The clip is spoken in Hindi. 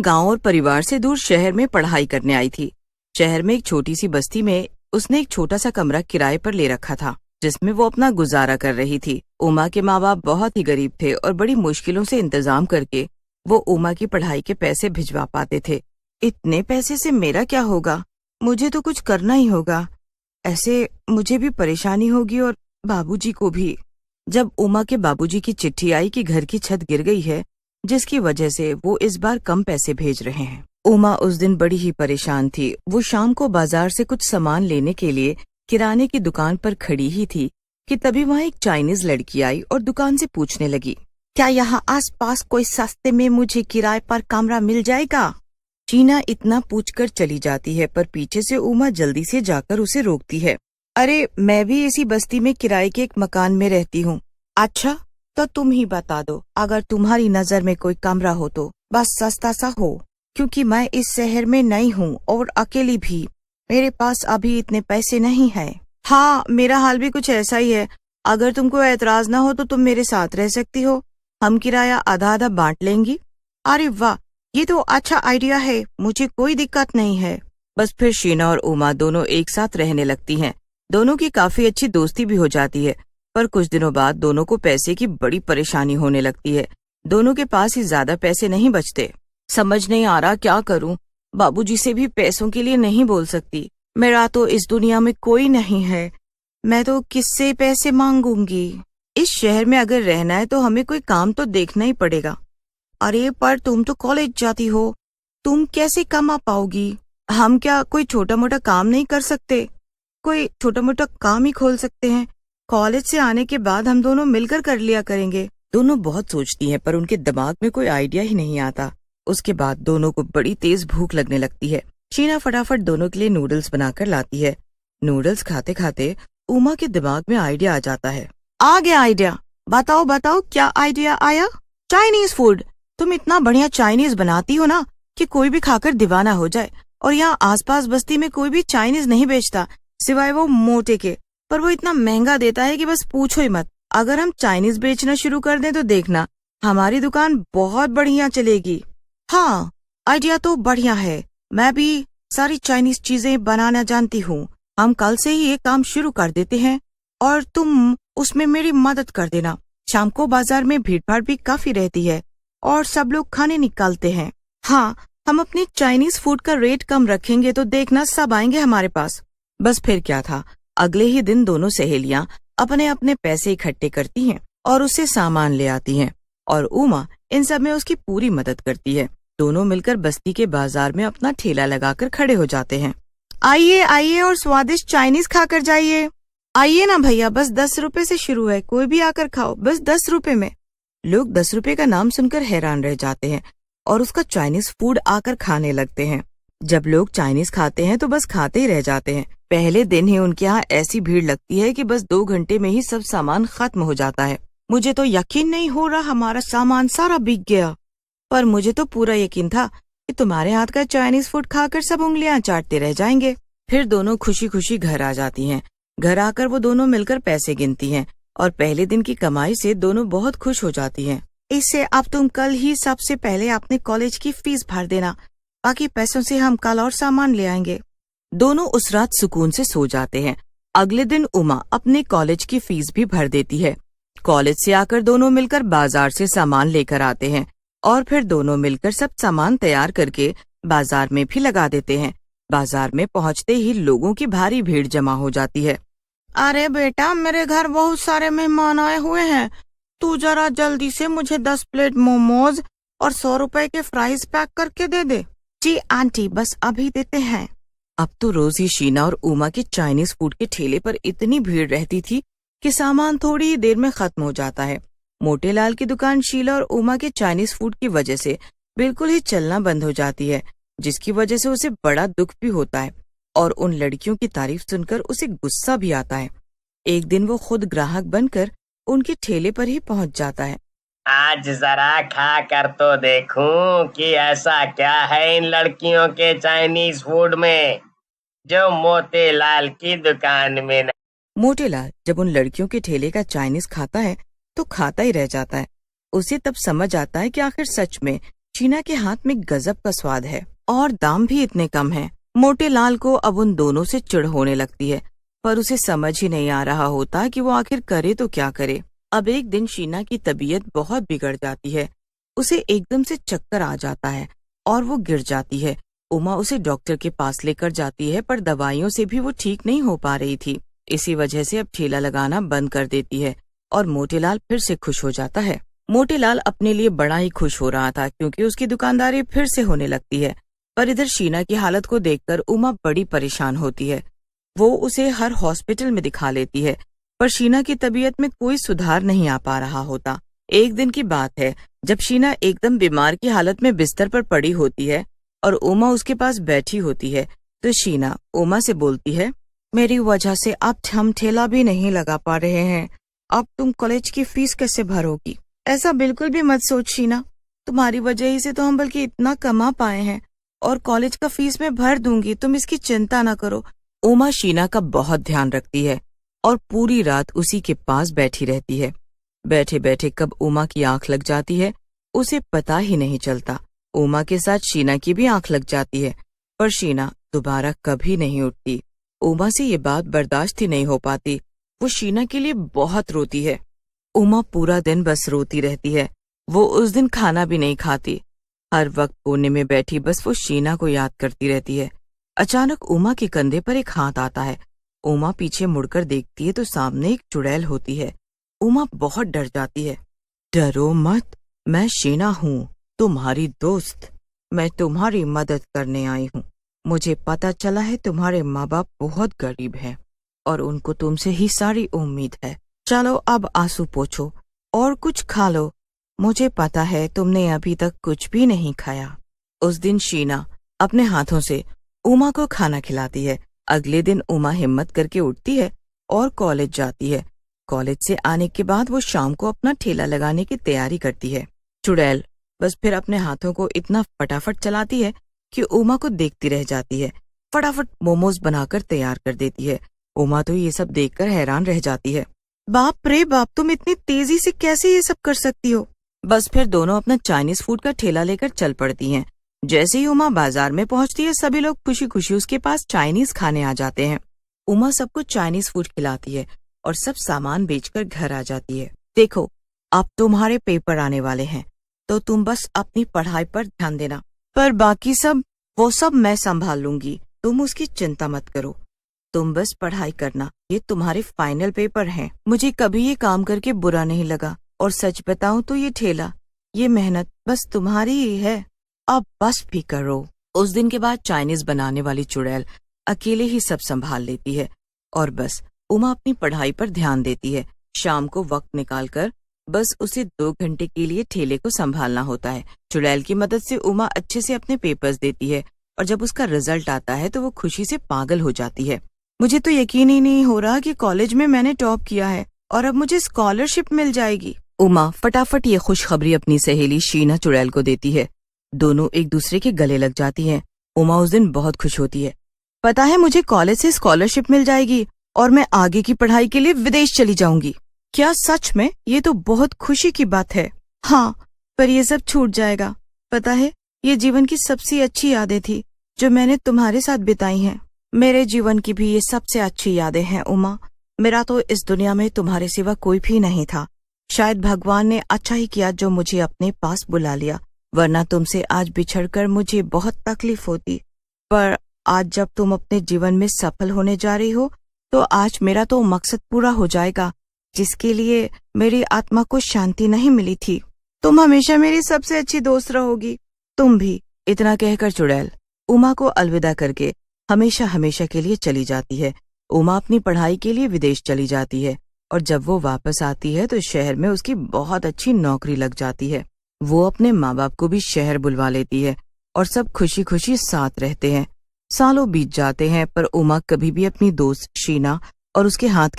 गांव और परिवार से दूर शहर में पढ़ाई करने आई थी। शहर में एक छोटी सी बस्ती में उसने एक छोटा सा कमरा किराए पर ले रखा था, जिसमें वो अपना गुजारा कर रही थी। उमा के माँ बाप बहुत ही गरीब थे और बड़ी मुश्किलों से इंतजाम करके वो उमा की पढ़ाई के पैसे भिजवा पाते थे। इतने पैसे से मेरा क्या होगा, मुझे तो कुछ करना ही होगा, ऐसे मुझे भी परेशानी होगी और बाबूजी को भी। जब उमा के बाबूजी की चिट्ठी आई कि घर की छत गिर गई है, जिसकी वजह से वो इस बार कम पैसे भेज रहे हैं। उमा उस दिन बड़ी ही परेशान थी। वो शाम को बाजार से कुछ सामान लेने के लिए किराने की दुकान पर खड़ी ही थी कि तभी वहाँ एक चाइनीज लड़की आई और दुकान से पूछने लगी, क्या यहाँ आसपास कोई सस्ते में मुझे किराए पर कमरा मिल जाएगा? टीना इतना पूछकर चली जाती है, पर पीछे से उमा जल्दी से जाकर उसे रोकती है। अरे, मैं भी इसी बस्ती में किराए के एक मकान में रहती हूँ। अच्छा, तो तुम ही बता दो, अगर तुम्हारी नजर में कोई कमरा हो तो बस सस्ता सा हो, क्योंकि मैं इस शहर में नई हूँ और अकेली भी। मेरे पास अभी इतने पैसे नहीं है। हाँ, मेरा हाल भी कुछ ऐसा ही है। अगर तुमको एतराज ना हो तो तुम मेरे साथ रह सकती हो, हम किराया आधा आधा बांट लेंगी। अरे वाह, ये तो अच्छा आइडिया है, मुझे कोई दिक्कत नहीं है। बस फिर शीना और उमा दोनों एक साथ रहने लगती हैं। दोनों की काफी अच्छी दोस्ती भी हो जाती है, पर कुछ दिनों बाद दोनों को पैसे की बड़ी परेशानी होने लगती है। दोनों के पास ही ज्यादा पैसे नहीं बचते। समझ नहीं आ रहा क्या करूं, बाबूजी से भी पैसों के लिए नहीं बोल सकती। मेरा तो इस दुनिया में कोई नहीं है, मैं तो किससे पैसे मांगूंगी? इस शहर में अगर रहना है तो हमें कोई काम तो देखना ही पड़ेगा। अरे पर तुम तो कॉलेज जाती हो, तुम कैसे कमा पाओगी? हम क्या कोई छोटा मोटा काम नहीं कर सकते? कोई छोटा मोटा काम ही खोल सकते हैं। कॉलेज से आने के बाद हम दोनों मिलकर कर लिया करेंगे। दोनों बहुत सोचती हैं, पर उनके दिमाग में कोई आइडिया ही नहीं आता। उसके बाद दोनों को बड़ी तेज भूख लगने लगती है। शीना फटाफट दोनों के लिए नूडल्स बनाकर लाती है। नूडल्स खाते खाते उमा के दिमाग में आइडिया आ जाता है। आ गया आइडिया, बताओ बताओ क्या आइडिया आया? Chinese food. तुम इतना बढ़िया चाइनीज बनाती हो ना कि कोई भी खाकर दीवाना हो जाए। और यहाँ आसपास बस्ती में कोई भी चाइनीज नहीं बेचता सिवाय वो मोटे के, पर वो इतना महंगा देता है कि बस पूछो ही मत। अगर हम चाइनीज बेचना शुरू कर दें तो देखना, हमारी दुकान बहुत बढ़िया चलेगी। हाँ, आइडिया तो बढ़िया है, मैं भी सारी चाइनीज चीजें बनाना जानती हूँ। हम कल से ही ये काम शुरू कर देते हैं और तुम उसमें मेरी मदद कर देना। शाम को बाजार में भीड़ भाड़ भी काफी रहती है और सब लोग खाने निकालते हैं। हाँ, हम अपनी चाइनीज फूड का रेट कम रखेंगे तो देखना सब आएंगे हमारे पास। बस फिर क्या था, अगले ही दिन दोनों सहेलियां अपने अपने पैसे इकट्ठे करती हैं और उससे सामान ले आती हैं, और उमा इन सब में उसकी पूरी मदद करती है। दोनों मिलकर बस्ती के बाजार में अपना ठेला लगाकर खड़े हो जाते हैं। आइए आइए और स्वादिष्ट चाइनीज खाकर जाइए। आइए ना भैया, बस 10 रुपए से शुरू है, कोई भी आकर खाओ, बस 10 रुपए में। लोग 10 रुपए का नाम सुनकर हैरान रह जाते हैं और उसका चाइनीज फूड आकर खाने लगते हैं। जब लोग चाइनीज खाते हैं तो बस खाते ही रह जाते हैं। पहले दिन ही उनके यहाँ ऐसी भीड़ लगती है कि बस 2 घंटे में ही सब सामान खत्म हो जाता है। मुझे तो यकीन नहीं हो रहा हमारा सामान सारा बिक गया, पर मुझे तो पूरा यकीन था कि तुम्हारे हाथ का चाइनीज फूड खाकर सब उंगलियां चाटते रह जाएंगे। फिर दोनों खुशी खुशी घर आ जाती हैं। घर आकर वो दोनों मिलकर पैसे गिनती हैं और पहले दिन की कमाई से दोनों बहुत खुश हो जाती हैं। इससे अब तुम कल ही सबसे पहले अपने कॉलेज की फीस भर देना, बाकी पैसों से हम कल और सामान ले आएंगे। दोनों उस रात सुकून से सो जाते हैं। अगले दिन उमा अपने कॉलेज की फीस भी भर देती है। कॉलेज से आकर दोनों मिलकर बाजार से सामान लेकर आते हैं और फिर दोनों मिलकर सब सामान तैयार करके बाजार में भी लगा देते हैं। बाजार में पहुंचते ही लोगों की भारी भीड़ जमा हो जाती है। अरे बेटा, मेरे घर बहुत सारे मेहमान आए हुए हैं, तू जरा जल्दी से मुझे 10 प्लेट मोमोज और 100 रुपए के फ्राइज पैक करके दे दे। जी आंटी, बस अभी देते हैं। अब तो रोज ही शीना और उमा के चाइनीज फूड के ठेले पर इतनी भीड़ रहती थी कि सामान थोड़ी ही देर में खत्म हो जाता है। मोटे लाल की दुकान शीला और उमा के चाइनीज फूड की वजह से बिल्कुल ही चलना बंद हो जाती है, जिसकी वजह से उसे बड़ा दुख भी होता है और उन लड़कियों की तारीफ सुनकर उसे गुस्सा भी आता है। एक दिन वो खुद ग्राहक बनकर उनके ठेले पर ही पहुंच जाता है। आज जरा खा कर तो देखूं कि ऐसा क्या है इन लड़कियों के चाइनीज फूड में जो मोतीलाल की दुकान में न... मोटेलाल जब उन लड़कियों के ठेले का चाइनीज खाता है तो खाता ही रह जाता है। उसे तब समझ आता है कि आखिर सच में शीना के हाथ में गजब का स्वाद है और दाम भी इतने कम हैं। मोटे लाल को अब उन दोनों से चिढ़ होने लगती है, पर उसे समझ ही नहीं आ रहा होता कि वो आखिर करे तो क्या करे। अब एक दिन शीना की तबीयत बहुत बिगड़ जाती है। उसे एकदम से चक्कर आ जाता है और वो गिर जाती है। उमा उसे डॉक्टर के पास लेकर जाती है, पर दवाइयों से भी वो ठीक नहीं हो पा रही थी। इसी वजह से अब ठेला लगाना बंद कर देती है और मोटेलाल फिर से खुश हो जाता है। मोटेलाल अपने लिए बड़ा ही खुश हो रहा था, क्योंकि उसकी दुकानदारी फिर से होने लगती है। पर इधर शीना की हालत को देखकर उमा बड़ी परेशान होती है। वो उसे हर हॉस्पिटल में दिखा लेती है, पर शीना की तबीयत में कोई सुधार नहीं आ पा रहा होता। एक दिन की बात है, जब शीना एकदम बीमार की हालत में बिस्तर पर पड़ी होती है और उमा उसके पास बैठी होती है, तो शीना उमा से बोलती है, मेरी वजह से अब हम ठेला भी नहीं लगा पा रहे हैं। अब तुम कॉलेज की फीस कैसे भरोगी? ऐसा बिल्कुल भी मत सोच शीना, तुम्हारी वजह ही से तो हम बल्कि इतना कमा पाए हैं, और कॉलेज का फीस मैं भर दूंगी, तुम इसकी चिंता न करो। उमा शीना का बहुत ध्यान रखती है और पूरी रात उसी के पास बैठी रहती है। बैठे बैठे कब उमा की आंख लग जाती है उसे पता ही नहीं चलता। उमा के साथ शीना की भी आंख लग जाती है, पर शीना दोबारा कभी नहीं उठती। उमा से ये बात बर्दाश्त ही नहीं हो पाती। वो शीना के लिए बहुत रोती है। उमा पूरा दिन बस रोती रहती है। वो उस दिन खाना भी नहीं खाती। हर वक्त कोने में बैठी बस वो शीना को याद करती रहती है। अचानक उमा के कंधे पर एक हाथ आता है। उमा पीछे मुड़कर देखती है तो सामने एक चुड़ैल होती है। उमा बहुत डर जाती है। डरो मत, मैं शीना हूँ, तुम्हारी दोस्त। मैं तुम्हारी मदद करने आई हूँ। मुझे पता चला है तुम्हारे माँ बाप बहुत गरीब हैं और उनको तुमसे ही सारी उम्मीद है। चलो अब आंसू पोंछो और कुछ खा लो। मुझे पता है तुमने अभी तक कुछ भी नहीं खाया। उस दिन शीना अपने हाथों से उमा को खाना खिलाती है। अगले दिन उमा हिम्मत करके उठती है और कॉलेज जाती है। कॉलेज से आने के बाद वो शाम को अपना ठेला लगाने की तैयारी करती है। चुड़ैल बस फिर अपने हाथों को इतना फटाफट चलाती है कि उमा को देखती रह जाती है। फटाफट मोमोज बनाकर तैयार कर देती है। उमा तो ये सब देखकर हैरान रह जाती है। बाप रे बाप, तुम इतनी तेजी से कैसे ये सब कर सकती हो? बस फिर दोनों अपना चाइनीज फूड का ठेला लेकर चल पड़ती हैं। जैसे ही उमा बाजार में पहुंचती है, सभी लोग खुशी खुशी उसके पास चाइनीज खाने आ जाते हैं। उमा सबको चाइनीज फूड खिलाती है और सब सामान बेचकर घर आ जाती है। देखो, अब तुम्हारे पेपर आने वाले हैं, तो तुम बस अपनी पढ़ाई पर ध्यान देना, पर बाकी वो सब मैं संभाल लूंगी। तुम उसकी चिंता मत करो, तुम बस पढ़ाई करना। ये तुम्हारे फाइनल पेपर हैं। मुझे कभी ये काम करके बुरा नहीं लगा, और सच बताऊं तो ये ठेला, ये मेहनत बस तुम्हारी ही है। अब बस भी करो। उस दिन के बाद चाइनीज बनाने वाली चुड़ैल अकेले ही सब संभाल लेती है और बस उमा अपनी पढ़ाई पर ध्यान देती है। शाम को वक्त निकालकर बस उसे 2 घंटे के लिए ठेले को संभालना होता है। चुड़ैल की मदद से उमा अच्छे से अपने पेपर्स देती है और जब उसका रिजल्ट आता है तो वो खुशी से पागल हो जाती है। मुझे तो यकीन ही नहीं हो रहा कि कॉलेज में मैंने टॉप किया है और अब मुझे स्कॉलरशिप मिल जाएगी। उमा फटाफट ये खुशखबरी अपनी सहेली शीना चुड़ैल को देती है। दोनों एक दूसरे के गले लग जाती हैं। उमा उस दिन बहुत खुश होती है। पता है, मुझे कॉलेज से स्कॉलरशिप मिल जाएगी और मैं आगे की पढ़ाई के लिए विदेश चली जाऊंगी। क्या सच में? ये तो बहुत खुशी की बात है। हाँ, पर ये सब छूट जाएगा। पता है, ये जीवन की सबसे अच्छी यादें थी जो मैंने तुम्हारे साथ बिताई हैं। मेरे जीवन की भी ये सबसे अच्छी यादें हैं उमा। मेरा तो इस दुनिया में तुम्हारे सिवा कोई भी नहीं था। शायद भगवान ने अच्छा ही किया जो मुझे अपने पास बुला लिया, वरना तुमसे आज बिछड़कर मुझे बहुत तकलीफ होती। पर आज जब तुम अपने जीवन में सफल होने जा रही हो, तो आज मेरा तो मकसद पूरा हो जाएगा जिसके लिए मेरी आत्मा को शांति नहीं मिली थी। तुम हमेशा मेरी सबसे अच्छी दोस्त रहोगी। तुम भी। इतना कहकर चुड़ैल उमा को अलविदा करके हमेशा हमेशा के लिए चली जाती है। उमा अपनी पढ़ाई के लिए विदेश चली जाती है और जब वो वापस आती है तो शहर में उसकी बहुत अच्छी नौकरी लग जाती है। वो अपने माँ बाप को भी शहर बुलवा लेती है और सब खुशी खुशी साथ रहते हैं। सालों बीत जाते हैं, पर उमा कभी भी अपनी दोस्त शीना और उसके हाथ